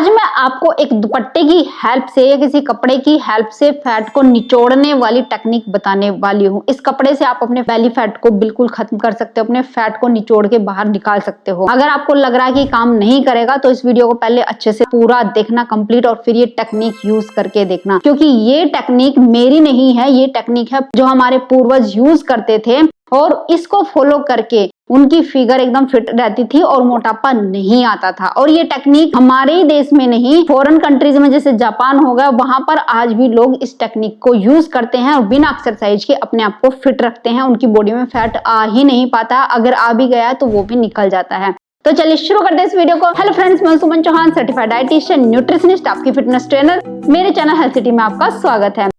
आज मैं आपको एक दुपट्टे की हेल्प से या किसी कपड़े की हेल्प से फैट को निचोड़ने वाली टेक्निक बताने वाली हूँ। इस कपड़े से आप अपने बेली फैट को बिल्कुल खत्म कर सकते हो, अपने फैट को निचोड़ के बाहर निकाल सकते हो। अगर आपको लग रहा है कि काम नहीं करेगा तो इस वीडियो को पहले अच्छे से पूरा देखना कंप्लीट, और फिर ये टेक्निक यूज करके देखना, क्योंकि ये टेक्निक मेरी नहीं है, ये टेक्निक है जो हमारे पूर्वज यूज करते थे और इसको फॉलो करके उनकी फिगर एकदम फिट रहती थी और मोटापा नहीं आता था। और ये टेक्निक हमारे ही देश में नहीं, फॉरेन कंट्रीज में जैसे जापान हो गया, वहां पर आज भी लोग इस टेक्निक को यूज करते हैं और बिना एक्सरसाइज के अपने आप को फिट रखते हैं। उनकी बॉडी में फैट आ ही नहीं पाता, अगर आ भी गया है तो वो भी निकल जाता है। तो चलिए शुरू करते हैं इस वीडियो को। हेलो फ्रेंड्स, मैं सुमन चौहान, सर्टिफाइड डाइटिशियन, न्यूट्रिशनिस्ट, आपकी फिटनेस ट्रेनर। मेरे चैनल हेल्थ सिटी में आपका स्वागत है।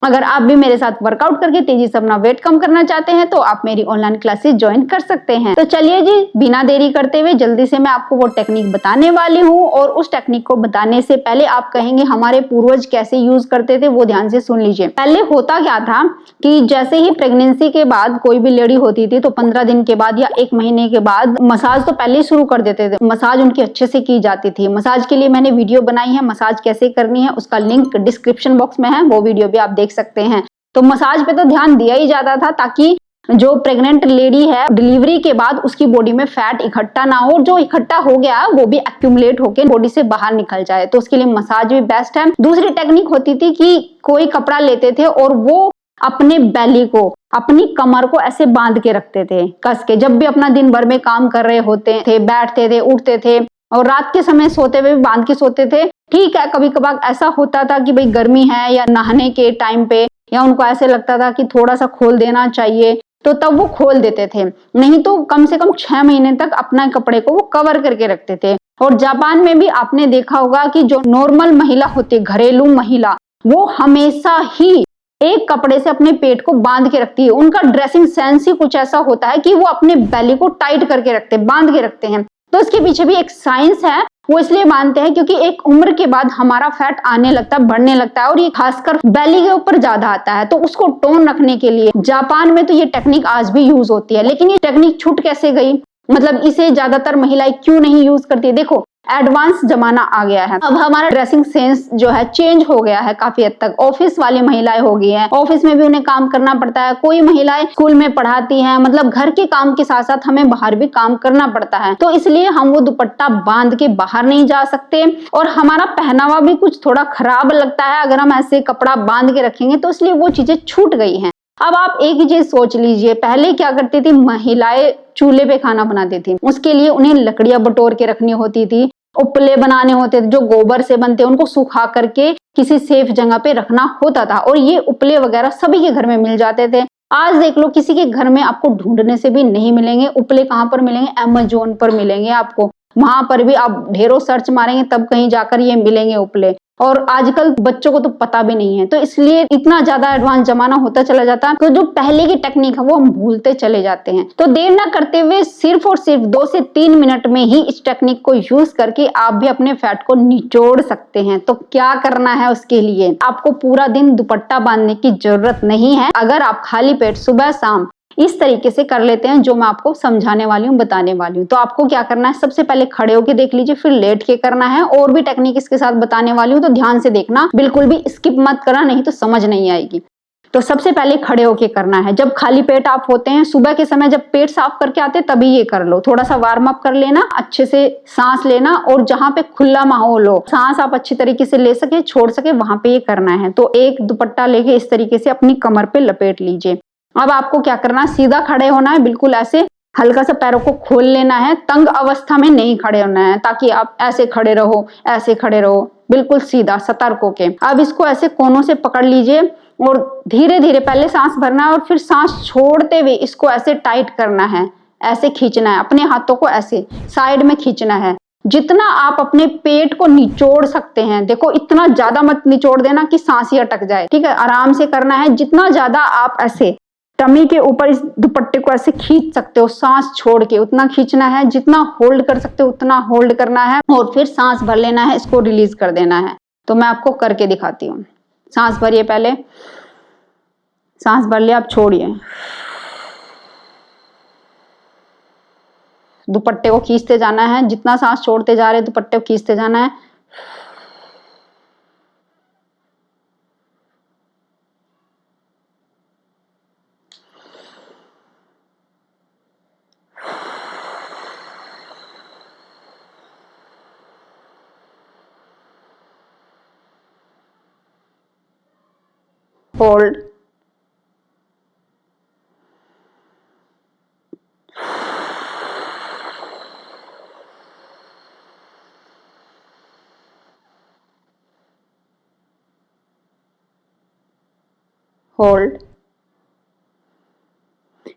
अगर आप भी मेरे साथ वर्कआउट करके तेजी से अपना वेट कम करना चाहते हैं तो आप मेरी ऑनलाइन क्लासेस ज्वाइन कर सकते हैं। तो चलिए जी, बिना देरी करते हुए जल्दी से मैं आपको वो टेक्निक बताने वाली हूँ। और उस टेक्निक को बताने से पहले आप कहेंगे हमारे पूर्वज कैसे यूज करते थे, वो ध्यान से सुन लीजिए। पहले होता क्या था कि जैसे ही प्रेगनेंसी के बाद कोई भी लेडी होती थी तो 15 दिन के बाद या 1 महीने के बाद मसाज तो पहले ही शुरू कर देते थे। मसाज उनकी अच्छे से की जाती थी। मसाज के लिए मैंने वीडियो बनाई है, मसाज कैसे करनी है उसका लिंक डिस्क्रिप्शन बॉक्स में है, वो वीडियो भी आप देख सकते हैं। तो मसाज पे तो ध्यान दिया ही जाता था ताकि जो प्रेग्नेंट लेडी है डिलीवरी के बाद उसकी बॉडी में फैट इकट्ठा ना हो, जो इकट्ठा हो गया वो भी एक्यूमुलेट होकर बॉडी से बाहर निकल जाए। तो उसके लिए मसाज भी बेस्ट है। दूसरी टेक्निक होती थी कि कोई कपड़ा लेते थे और वो अपने बेली को, अपनी कमर को ऐसे बांध के रखते थे कस के। जब भी अपना दिन भर में काम कर रहे होते थे, बैठते थे, उठते थे और रात के समय सोते हुए भी बांध के सोते थे। ठीक है, कभी कभार ऐसा होता था कि भाई गर्मी है या नहाने के टाइम पे, या उनको ऐसे लगता था कि थोड़ा सा खोल देना चाहिए, तो तब वो खोल देते थे। नहीं तो कम से कम 6 महीने तक अपना कपड़े को वो कवर करके रखते थे। और जापान में भी आपने देखा होगा कि जो नॉर्मल महिला होती है, घरेलू महिला, वो हमेशा ही एक कपड़े से अपने पेट को बांध के रखती है। उनका ड्रेसिंग सेंस ही कुछ ऐसा होता है कि वो अपने बेली को टाइट करके रखते हैं, बांध के रखते हैं। तो इसके पीछे भी एक साइंस है। वो इसलिए मानते हैं क्योंकि एक उम्र के बाद हमारा फैट आने लगता है, बढ़ने लगता है, और ये खासकर बेली के ऊपर ज्यादा आता है। तो उसको टोन रखने के लिए जापान में तो ये टेक्निक आज भी यूज होती है। लेकिन ये टेक्निक छूट कैसे गई, मतलब इसे ज्यादातर महिलाएं क्यों नहीं यूज करती है? देखो, एडवांस जमाना आ गया है। अब हमारा ड्रेसिंग सेंस जो है चेंज हो गया है काफी हद तक। ऑफिस वाली महिलाएं हो गई हैं, ऑफिस में भी उन्हें काम करना पड़ता है। कोई महिलाएं स्कूल में पढ़ाती हैं, मतलब घर के काम के साथ साथ हमें बाहर भी काम करना पड़ता है। तो इसलिए हम वो दुपट्टा बांध के बाहर नहीं जा सकते, और हमारा पहनावा भी कुछ थोड़ा खराब लगता है अगर हम ऐसे कपड़ा बांध के रखेंगे। तो इसलिए वो चीजें छूट गई हैं। अब आप एक ही चीज सोच लीजिए, पहले क्या करती थी महिलाएं? चूल्हे पे खाना बनाती थी, उसके लिए उन्हें लकड़ियां बटोर के रखनी होती थी, उपले बनाने होते थे जो गोबर से बनते, उनको सुखा करके किसी सेफ जगह पे रखना होता था। और ये उपले वगैरह सभी के घर में मिल जाते थे। आज देख लो, किसी के घर में आपको ढूंढने से भी नहीं मिलेंगे। उपले कहाँ पर मिलेंगे? अमेज़न पर मिलेंगे आपको। वहां पर भी आप ढेरों सर्च मारेंगे तब कहीं जाकर ये मिलेंगे उपले। और आजकल बच्चों को तो पता भी नहीं है। तो इसलिए इतना ज्यादा एडवांस जमाना होता चला जाता है, तो जो पहले की टेक्निक है वो हम भूलते चले जाते हैं। तो देर ना करते हुए सिर्फ और सिर्फ 2 से 3 मिनट में ही इस टेक्निक को यूज करके आप भी अपने फैट को निचोड़ सकते हैं। तो क्या करना है उसके लिए? आपको पूरा दिन दुपट्टा बांधने की जरूरत नहीं है। अगर आप खाली पेट सुबह शाम इस तरीके से कर लेते हैं जो मैं आपको समझाने वाली हूँ, बताने वाली हूँ, तो आपको क्या करना है? सबसे पहले खड़े होके देख लीजिए, फिर लेट के करना है। और भी टेक्निक इसके साथ बताने वाली हूँ, तो ध्यान से देखना, बिल्कुल भी स्किप मत करना, नहीं तो समझ नहीं आएगी। तो सबसे पहले खड़े होके करना है। जब खाली पेट आप होते हैं सुबह के समय, जब पेट साफ करके आते हैं तभी ये कर लो। थोड़ा सा वार्म अप कर लेना, अच्छे से सांस लेना, और जहां पे खुला माहौल हो, सांस आप अच्छी तरीके से ले सके, छोड़ सके, वहां पे ये करना है। तो एक दुपट्टा लेके इस तरीके से अपनी कमर पे लपेट लीजिए। अब आपको क्या करना है? सीधा खड़े होना है, बिल्कुल ऐसे हल्का सा पैरों को खोल लेना है। तंग अवस्था में नहीं खड़े होना है, ताकि आप ऐसे खड़े रहो, ऐसे खड़े रहो, बिल्कुल सीधा सतर्क होके। अब इसको ऐसे कोनों से पकड़ लीजिए और धीरे धीरे पहले सांस भरना है और फिर सांस छोड़ते हुए इसको ऐसे टाइट करना है, ऐसे खींचना है। अपने हाथों को ऐसे साइड में खींचना है, जितना आप अपने पेट को निचोड़ सकते हैं। देखो, इतना ज्यादा मत निचोड़ देना कि सांस ही अटक जाए, ठीक है? आराम से करना है। जितना ज्यादा आप ऐसे टमी के ऊपर इस दुपट्टे को ऐसे खींच सकते हो सांस छोड़ के, उतना खींचना है। जितना होल्ड कर सकते हो उतना होल्ड करना है, और फिर सांस भर लेना है, इसको रिलीज कर देना है। तो मैं आपको करके दिखाती हूँ। सांस भरिए, पहले सांस भर लिया, आप छोड़िए, दुपट्टे को खींचते जाना है, जितना सांस छोड़ते जा रहे हैं दुपट्टे को खींचते जाना है। होल्ड, होल्ड,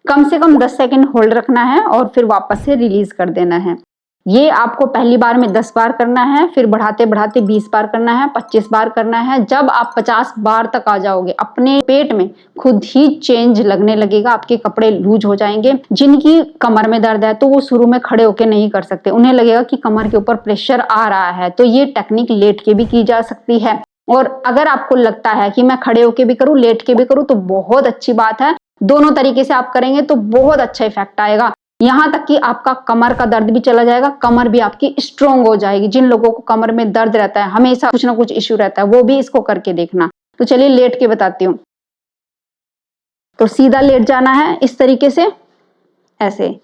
कम से कम 10 सेकंड होल्ड रखना है और फिर वापस से रिलीज कर देना है। ये आपको पहली बार में 10 बार करना है, फिर बढ़ाते बढ़ाते 20 बार करना है, 25 बार करना है। जब आप 50 बार तक आ जाओगे अपने पेट में खुद ही चेंज लगने लगेगा, आपके कपड़े लूज हो जाएंगे। जिनकी कमर में दर्द है तो वो शुरू में खड़े होके नहीं कर सकते, उन्हें लगेगा कि कमर के ऊपर प्रेशर आ रहा है, तो ये टेक्निक लेट के भी की जा सकती है। और अगर आपको लगता है कि मैं खड़े होके भी करूं लेट के भी करूं तो बहुत अच्छी बात है, दोनों तरीके से आप करेंगे तो बहुत अच्छा इफेक्ट आएगा। यहां तक कि आपका कमर का दर्द भी चला जाएगा, कमर भी आपकी स्ट्रोंग हो जाएगी। जिन लोगों को कमर में दर्द रहता है, हमेशा कुछ ना कुछ इश्यू रहता है, वो भी इसको करके देखना। तो चलिए लेट के बताती हूँ। तो सीधा लेट जाना है इस तरीके से, ऐसे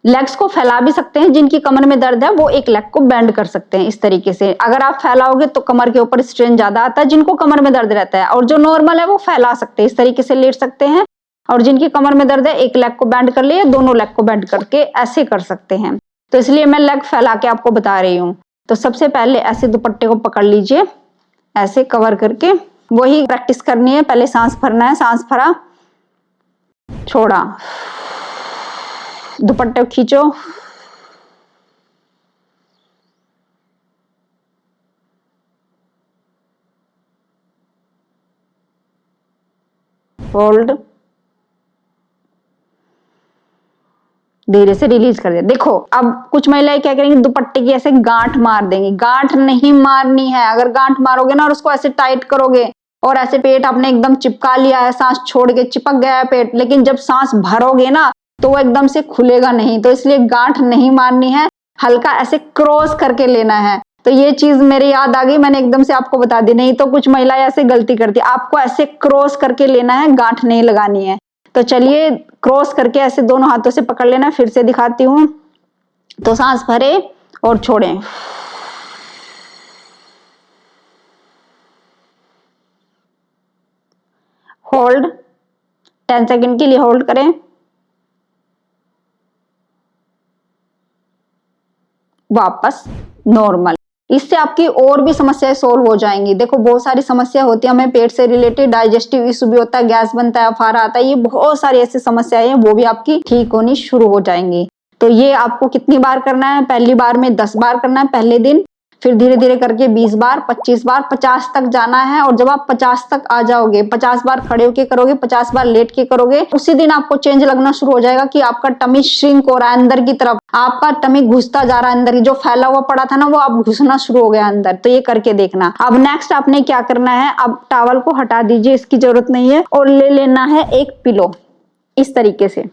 लेग्स को फैला भी सकते हैं। जिनकी कमर में दर्द है वो एक लेग को बेंड कर सकते हैं इस तरीके से। अगर आप फैलाओगे तो कमर के ऊपर स्ट्रेन ज्यादा आता है, जिनको कमर में दर्द रहता है। और जो नॉर्मल है वो फैला सकते हैं, इस तरीके से लेट सकते हैं। और जिनकी कमर में दर्द है एक लेग को बेंड कर लिए, दोनों लेग को बेंड करके ऐसे कर सकते हैं। तो इसलिए मैं लेग फैला के आपको बता रही हूँ। तो सबसे पहले ऐसे दुपट्टे को पकड़ लीजिए, ऐसे कवर करके। वही प्रैक्टिस करनी है, पहले सांस भरना है, सांस भरा, छोड़ा, दुपट्टे को खींचो, होल्ड, धीरे से रिलीज कर दे। देखो अब कुछ महिलाएं क्या करेंगी, दुपट्टे की ऐसे गांठ मार देंगी। गांठ नहीं मारनी है। अगर गांठ मारोगे ना और उसको ऐसे टाइट करोगे और ऐसे पेट आपने एकदम चिपका लिया है, सांस छोड़ के चिपक गया है पेट, लेकिन जब सांस भरोगे ना तो वो एकदम से खुलेगा नहीं। तो इसलिए गांठ नहीं मारनी है, हल्का ऐसे क्रॉस करके लेना है। तो ये चीज मेरे याद आ गई, मैंने एकदम से आपको बता दी। नहीं तो कुछ महिलाएं ऐसे गलती करती, आपको ऐसे क्रॉस करके लेना है, गांठ नहीं लगानी है। तो चलिए क्रॉस करके ऐसे दोनों हाथों से पकड़ लेना, फिर से दिखाती हूं। तो सांस भरे और छोड़ें, होल्ड, 10 सेकंड के लिए होल्ड करें, वापस नॉर्मल। इससे आपकी और भी समस्याएं सोल्व हो जाएंगी। देखो बहुत सारी समस्या होती है हमें पेट से रिलेटेड, डाइजेस्टिव इशू भी होता है, गैस बनता है, अफारा आता है, ये बहुत सारी ऐसी समस्याएं हैं, वो भी आपकी ठीक होनी शुरू हो जाएंगी। तो ये आपको कितनी बार करना है, पहली बार में 10 बार करना है पहले दिन, फिर धीरे धीरे करके 20 बार, 25 बार, 50 तक जाना है। और जब आप 50 तक आ जाओगे, 50 बार खड़े होके करोगे, 50 बार लेट के करोगे, उसी दिन आपको चेंज लगना शुरू हो जाएगा कि आपका टमी श्रिंक हो रहा है अंदर की तरफ, आपका टमी घुसता जा रहा है अंदर, जो फैला हुआ पड़ा था ना वो अब घुसना शुरू हो गया अंदर। तो ये करके देखना। अब नेक्स्ट आपने क्या करना है, अब टॉवल को हटा दीजिए, इसकी जरूरत नहीं है, और ले लेना है एक पिलो इस तरीके से।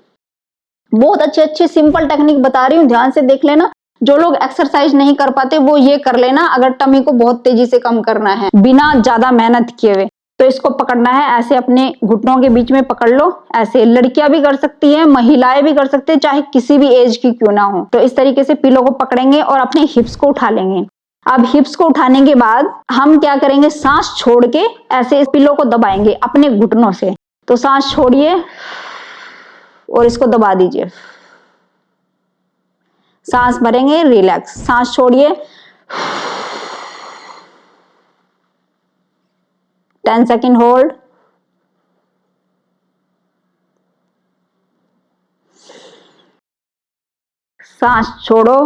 बहुत अच्छे अच्छे सिंपल टेक्निक बता रही हूँ, ध्यान से देख लेना। जो लोग एक्सरसाइज नहीं कर पाते वो ये कर लेना, अगर टमी को बहुत तेजी से कम करना है बिना ज्यादा मेहनत किए हुए। तो इसको पकड़ना है, ऐसे अपने घुटनों के बीच में पकड़ लो। ऐसे लड़कियां भी कर सकती हैं, महिलाएं भी कर सकते हैं, चाहे किसी भी एज की क्यों ना हो। तो इस तरीके से पिलो को पकड़ेंगे और अपने हिप्स को उठा लेंगे। अब हिप्स को उठाने के बाद हम क्या करेंगे, सांस छोड़ के ऐसे इस पिलो को दबाएंगे अपने घुटनों से। तो सांस छोड़िए और इसको दबा दीजिए, सांस भरेंगे, रिलैक्स, सांस छोड़िए, 10 सेकंड होल्ड, सांस छोड़ो,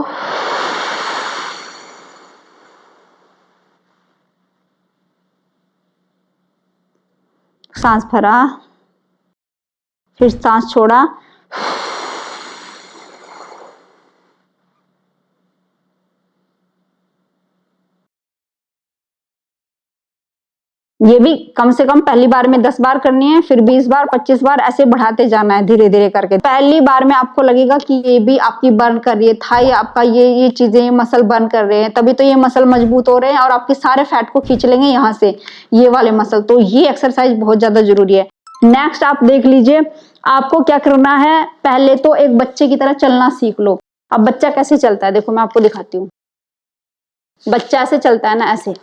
सांस भरा, फिर सांस छोड़ा, ये भी कम से कम पहली बार में 10 बार करनी है, फिर 20 बार, 25 बार, ऐसे बढ़ाते जाना है धीरे धीरे करके। पहली बार में आपको लगेगा कि ये भी आपकी बर्न कर रही है, थाई आपका ये चीजें मसल बर्न कर रहे हैं, तभी तो ये मसल मजबूत हो रहे हैं और आपके सारे फैट को खींच लेंगे यहाँ से ये वाले मसल। तो ये एक्सरसाइज बहुत ज्यादा जरूरी है। नेक्स्ट आप देख लीजिए, आपको क्या करना है, पहले तो एक बच्चे की तरह चलना सीख लो। अब बच्चा कैसे चलता है, देखो मैं आपको दिखाती हूँ। बच्चा ऐसे चलता है ना, ऐसे।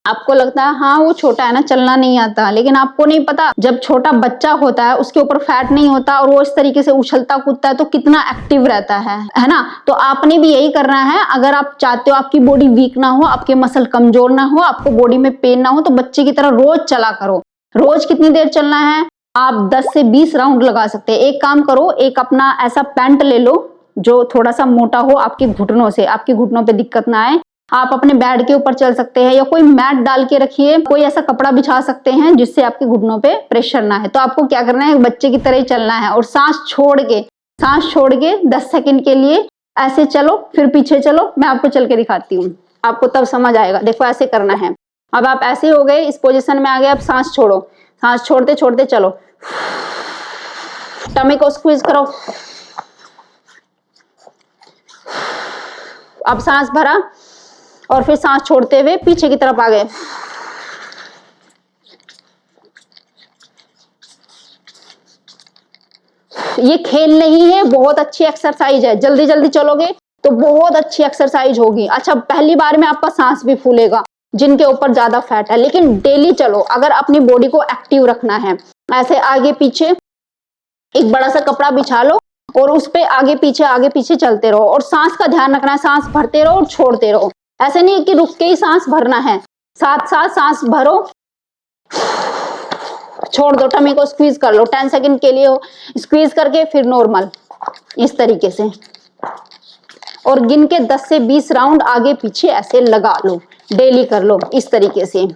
आपको लगता है हाँ वो छोटा है ना, चलना नहीं आता, लेकिन आपको नहीं पता जब छोटा बच्चा होता है उसके ऊपर फैट नहीं होता और वो इस तरीके से उछलता कूदता है तो कितना एक्टिव रहता है ना। तो आपने भी यही करना है। अगर आप चाहते हो आपकी बॉडी वीक ना हो, आपके मसल कमजोर ना हो, आपको बॉडी में पेन ना हो, तो बच्चे की तरह रोज चला करो। रोज कितनी देर चलना है, आप 10 से 20 राउंड लगा सकते हैं। एक काम करो, एक अपना ऐसा पैंट ले लो जो थोड़ा सा मोटा हो, आपके घुटनों से, आपके घुटनों पे दिक्कत ना आए। आप अपने बेड के ऊपर चल सकते हैं या कोई मैट डाल के रखिए, कोई ऐसा कपड़ा बिछा सकते हैं जिससे आपके घुटनों पे प्रेशर ना है। तो आपको क्या करना है, बच्चे की तरह ही चलना है और सांस छोड़ के 10 सेकंड के लिए ऐसे चलो, फिर पीछे चलो। मैं आपको चल के दिखाती हूँ, आपको तब समझ आएगा। देखो ऐसे करना है। अब आप ऐसे हो गए, इस पोजीशन में आ गए, अब सांस छोड़ो, सांस छोड़ते छोड़ते चलो, टमी को स्क्वीज करो। अब सांस भरा और फिर सांस छोड़ते हुए पीछे की तरफ आ गए। ये खेल नहीं है, बहुत अच्छी एक्सरसाइज है। जल्दी जल्दी चलोगे तो बहुत अच्छी एक्सरसाइज होगी। अच्छा, पहली बार में आपका सांस भी फूलेगा जिनके ऊपर ज्यादा फैट है, लेकिन डेली चलो अगर अपनी बॉडी को एक्टिव रखना है। ऐसे आगे पीछे एक बड़ा सा कपड़ा बिछा लो और उस पे आगे पीछे चलते रहो और सांस का ध्यान रखना है। सांस भरते रहो और छोड़ते रहो। ऐसे नहीं कि रुक के ही सांस भरना है, साथ साथ सांस भरो, छोड़ दो, टमी को स्क्वीज कर लो 10 सेकंड के लिए, स्क्वीज करके फिर नॉर्मल इस तरीके से, और गिन के 10 से 20 राउंड आगे पीछे ऐसे लगा लो। डेली कर लो इस तरीके से।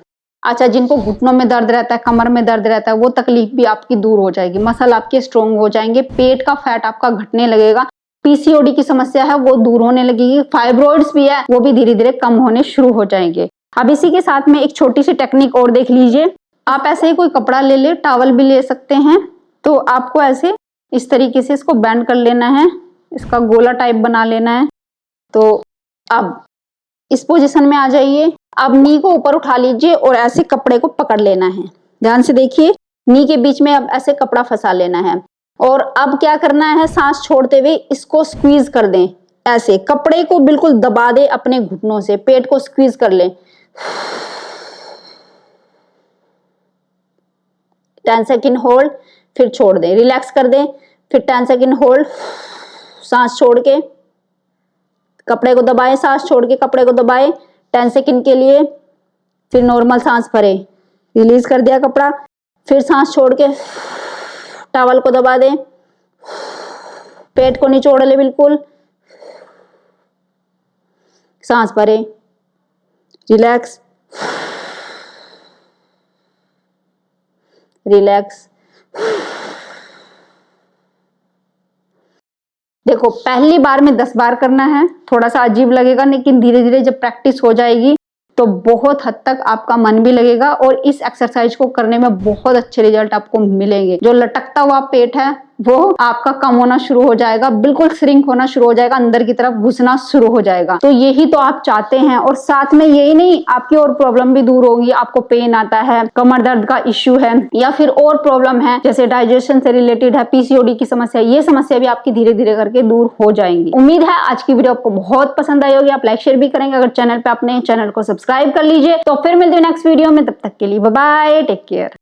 अच्छा, जिनको घुटनों में दर्द रहता है, कमर में दर्द रहता है, वो तकलीफ भी आपकी दूर हो जाएगी, मसल आपके स्ट्रोंग हो जाएंगे, पेट का फैट आपका घटने लगेगा, पीसीओडी की समस्या है वो दूर होने लगेगी, फाइब्रॉइड्स भी है वो भी धीरे धीरे कम होने शुरू हो जाएंगे। अब इसी के साथ में एक छोटी सी टेक्निक और देख लीजिए। आप ऐसे ही कोई कपड़ा ले ले, टॉवल भी ले सकते हैं। तो आपको ऐसे इस तरीके से इसको बैंड कर लेना है, इसका गोला टाइप बना लेना है। तो अब इस पोजीशन में आ जाइए। अब नी को ऊपर उठा लीजिए और ऐसे कपड़े को पकड़ लेना है। ध्यान से देखिए, नी के बीच में अब ऐसे कपड़ा फंसा लेना है और अब क्या करना है, सांस छोड़ते हुए इसको स्क्वीज कर दें। ऐसे कपड़े को बिल्कुल दबा दे अपने घुटनों से, पेट को स्क्वीज कर ले। 10 सेकंड होल्ड, फिर छोड़ दें, रिलैक्स कर दें, फिर 10 सेकंड होल्ड, सांस छोड़ के कपड़े को दबाएं, सांस छोड़ के कपड़े को दबाएं 10 सेकंड के लिए, फिर नॉर्मल सांस भरें, रिलीज कर दिया कपड़ा, फिर सांस छोड़ के टॉवल को दबा दें, पेट को निचोड़ ले बिल्कुल, सांस भरें, रिलैक्स, रिलैक्स। देखो पहली बार में 10 बार करना है, थोड़ा सा अजीब लगेगा, लेकिन धीरे धीरे जब प्रैक्टिस हो जाएगी तो बहुत हद तक आपका मन भी लगेगा और इस एक्सरसाइज को करने में बहुत अच्छे रिजल्ट आपको मिलेंगे। जो लटकता हुआ पेट है वो आपका कम होना शुरू हो जाएगा, बिल्कुल श्रिंक होना शुरू हो जाएगा, अंदर की तरफ घुसना शुरू हो जाएगा। तो यही तो आप चाहते हैं। और साथ में यही नहीं, आपकी और प्रॉब्लम भी दूर होगी। आपको पेन आता है, कमर दर्द का इश्यू है या फिर और प्रॉब्लम है जैसे डाइजेशन से रिलेटेड है, पीसीओडी की समस्या, ये समस्या भी आपकी धीरे धीरे करके दूर हो जाएंगी। उम्मीद है आज की वीडियो आपको बहुत पसंद आई होगी। आप लाइक शेयर भी करेंगे। अगर चैनल पे आपने चैनल को सब्सक्राइब कर लीजिए। तो फिर मिलते हैं नेक्स्ट वीडियो में, तब तक के लिए बाय बाय, टेक केयर।